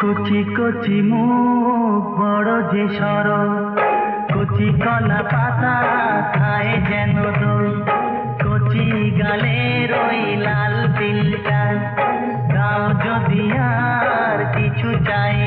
কচি কচি মুখ বড় যে সরল, কচি কলা পাতা খায় যেন দোল। কচি গালের ওই লাল তিলটা দাও যদি আর কিছু চাই